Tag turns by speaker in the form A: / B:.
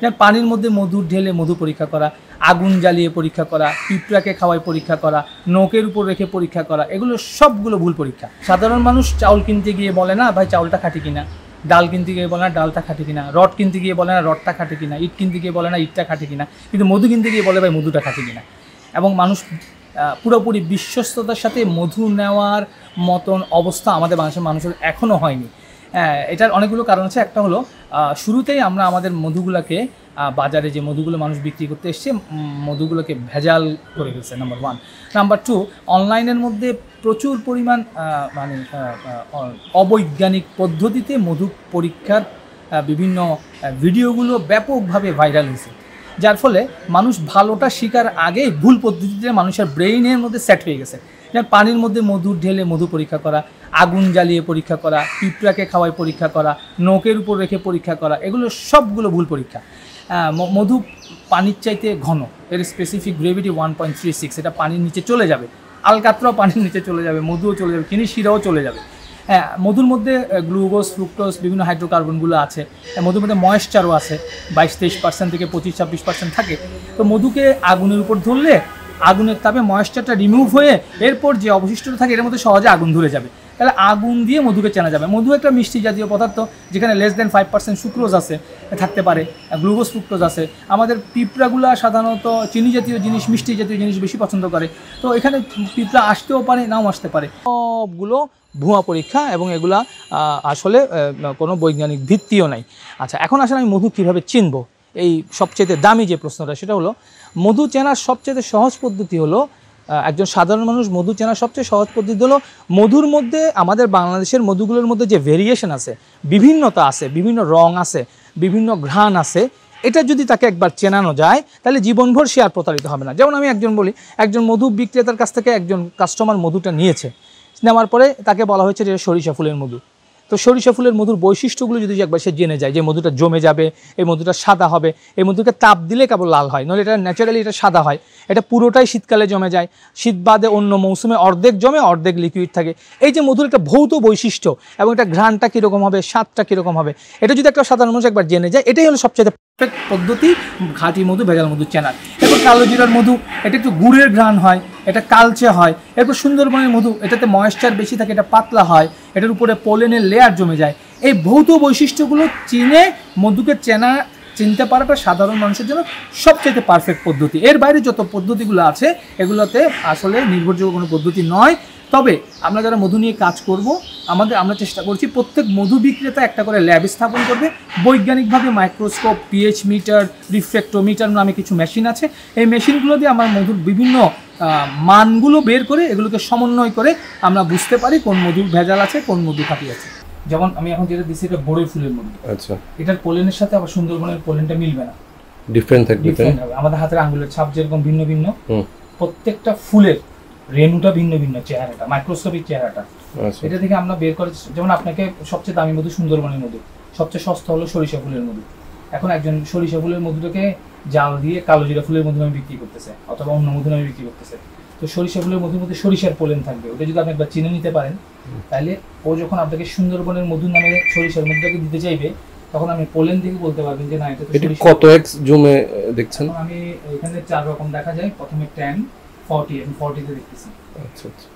A: যেমন পানির মধ্যে মধু ঢেলে মধু পরীক্ষা করা, আগুন জ্বালিয়ে পরীক্ষা করা, পিঁপড়াকে খাওয়ায় পরীক্ষা করা, নখের উপর রেখে পরীক্ষা করা, এগুলো সবগুলো ভুল পরীক্ষা। সাধারণ মানুষ চাউল কিনতে গিয়ে বলে না ভাই চাউলটা খাঁটি কিনা, ডাল কিনতে গিয়ে বলে না ডালটা খাঁটি কিনা, রড কিনতে গিয়ে বলে না রডটা খাঁটি কিনা, ইট কিনতে গিয়ে বলে না ইটটা খাঁটি কিনা, কিন্তু মধু কিনতে গিয়ে বলে ভাই মধুটা খাঁটি কিনা। এবং মানুষ পুরোপুরি বিশ্বস্ততার সাথে মধু নেওয়ার মতন অবস্থা আমাদের বাংলাদেশের মানুষের এখনও হয়নি। এটার অনেকগুলো কারণ আছে। একটা হলো শুরুতেই আমরা আমাদের মধুগুলোকে বাজারে যে মধুগুলো মানুষ বিক্রি করতে এসছে মধুগুলোকে ভেজাল করে ফেলছে, নাম্বার 1। নাম্বার 2, অনলাইনের মধ্যে প্রচুর পরিমাণ মানে অবৈজ্ঞানিক পদ্ধতিতে মধু পরীক্ষার বিভিন্ন ভিডিওগুলো ব্যাপকভাবে ভাইরাল হয়েছে, যার ফলে মানুষ ভালোটা শেখার আগেই ভুল পদ্ধতিতে মানুষের ব্রেইনের মধ্যে সেট হয়ে গেছে। যেমন পানির মধ্যে মধু ঢেলে মধু পরীক্ষা করা, আগুন জ্বালিয়ে পরীক্ষা করা, পিঁপড়াকে খাওয়ায় পরীক্ষা করা, নখের উপর রেখে পরীক্ষা করা, এগুলো সবগুলো ভুল পরীক্ষা। মধু পানির চাইতে ঘন, এর স্পেসিফিক গ্রেভিটি 1.36, এটা পানির নিচে চলে যাবে, আলকাতরাও পানির নিচে চলে যাবে, মধুও চলে যাবে, চিনি শিরাও চলে যাবে। মধুর মধ্যে গ্লুকোজ, ফ্রুক্টোজ, বিভিন্ন হাইড্রোকার্বনগুলো আছে। মধুর মধ্যে ময়েশ্চারও আছে, 22-23% থেকে 25-26% থাকে। তো মধুকে আগুনের উপর ধরলে আগুনের তাপে ময়েশ্চারটা রিমুভ হয়ে এরপর যে অবশিষ্টটা থাকে এর মধ্যে সহজে আগুন ধরে যাবে। তাহলে আগুন দিয়ে মধুকে চেনা যাবে। মধু একটা মিষ্টি জাতীয় পদার্থ, যেখানে <5% সুক্রোজ আছে, থাকতে পারে, গ্লুকোজ, ফ্রুক্টোজ আছে। আমাদের পিঁপড়াগুলো সাধারণত চিনি জাতীয় জিনিস, মিষ্টি জাতীয় জিনিস বেশি পছন্দ করে, তো এখানে পিঁপড়া আসতেও পারে, নাও আসতে পারে। সবগুলো ভুয়া পরীক্ষা এবং এগুলা আসলে কোনো বৈজ্ঞানিক ভিত্তিও নাই। আচ্ছা, এখন আসলে আমি মধু কীভাবে চিনব, এই সবচেয়ে দামি যে প্রশ্নটা সেটা হলো, মধু চেনার সবচেয়ে সহজ পদ্ধতি হলো, একজন সাধারণ মানুষ মধু চেনার সবচেয়ে সহজ পদ্ধতি হলো মধুর মধ্যে, আমাদের বাংলাদেশের মধুগুলোর মধ্যে যে ভেরিয়েশন আছে, বিভিন্নতা আছে, বিভিন্ন রং আছে, বিভিন্ন ঘ্রাণ আছে, এটা যদি তাকে একবার চেনানো যায় তাহলে জীবনভর সে আর প্রতারিত হবে না। যেমন আমি একজন মধু বিক্রেতার কাছ থেকে একজন কাস্টমার মধুটা নিয়েছে, নেওয়ার পরে তাকে বলা হয়েছে যে সরিষা ফুলের মধু। তো সরিষা ফুলের মধুর বৈশিষ্ট্যগুলো যদি একবার সে জেনে যায়, যে মধুটা জমে যাবে, এই মধুটা সাদা হবে, এই মধুকে তাপ দিলে কেবল লাল হয়, নাহলে এটা ন্যাচারালি এটা সাদা হয়, এটা পুরোটাই শীতকালে জমে যায়, শীত বাদে অন্য মৌসুমে অর্ধেক জমে অর্ধেক লিকুইড থাকে। এই যে মধুর একটা ভৌত বৈশিষ্ট্য এবং এটা ঘ্রাণটা কীরকম হবে, স্বাদটা কীরকম হবে, এটা যদি একটা সাধারণ মানুষ একবার জেনে যায়, এটাই হলো সবচেয়ে পারফেক্ট পদ্ধতি খাঁটি মধু ভেজাল মধু চেনার। এরপর কালো জিরার মধু, এটা একটু গুড়ের ঘ্রাণ হয়, এটা কালচে হয়। এরপর সুন্দরবনের মধু, এটাতে ময়েশ্চার বেশি থাকে, এটা পাতলা হয়, এটার উপরে পোলেনের লেয়ার জমে যায়। এই ভৌত বৈশিষ্ট্যগুলো চিনে মধুকে চিনতে পারাটা সাধারণ মানুষের জন্য সবচেয়ে পারফেক্ট পদ্ধতি। এর বাইরে যত পদ্ধতিগুলো আছে এগুলোতে আসলে নির্ভরযোগ্য কোনো পদ্ধতি নয়। তবে আমরা যারা মধু নিয়ে কাজ করব, আমরা চেষ্টা করছি প্রত্যেক মধু বিক্রেতা একটা করে ল্যাব স্থাপন করবে, বৈজ্ঞানিকভাবে মাইক্রোস্কোপ, পিএইচ মিটার, রিফ্র্যাক্টোমিটার নামে কিছু মেশিন আছে, এই মেশিনগুলো দিয়ে আমরা মধুর বিভিন্ন মানগুলো বের করে এগুলোকে সমন্বয় করে আমরা বুঝতে পারি কোন মধুর ভেজাল আছে, কোন মধু খাঁটি আছে। যেমন আমি এখন যেটা দিচ্ছি, এটা বড়ই ফুলের মধু। আচ্ছা, এটার পোলেনের সাথে আবার সুন্দরবনের পোলেনটা মিলবে না, ডিফারেন্ট থাকবে। আমাদের হাতের আঙ্গুলের ছাপ যেরকম ভিন্ন ভিন্ন, প্রত্যেকটা ফুলের রেণুটা ভিন্ন ভিন্ন, চেহারাটা মাইক্রোস্কোপিক চেহারাটা। এটা থেকে আমরা বের করে, যেমন আপনাকে সবচেয়ে দামি মধু সুন্দরবনের মধু, সবচেয়ে সস্তা হলো সরিষা ফুলের মধু। এখন একজন সরিষা ফুলের মধুটাকে জাল দিয়ে কালো জিরা ফুলের মধু নামে বিক্রি করতেছে, অথবা অন্য মধু নামে বিক্রি করতেছে। তো সরিষা ফুলের মধুর মধ্যে সরিষার পোলেন থাকবে, ওটা যদি আপনি একবার চিনে নিতে পারেন, তাহলে ও যখন আপনাকে সুন্দরবনের মধু নামে সরিষার মধুটাকে দিতে চাইবে, তখন আমি পোলেন থেকে বলতে পারবেন যে না, এটা তো সরিষা। কত এক্স জুমে দেখছেন? আমি এখানে 4 রকম দেখা যায়। প্রথমে 10, 40, আমি 40 তে দেখতেছি। আচ্ছা আচ্ছা।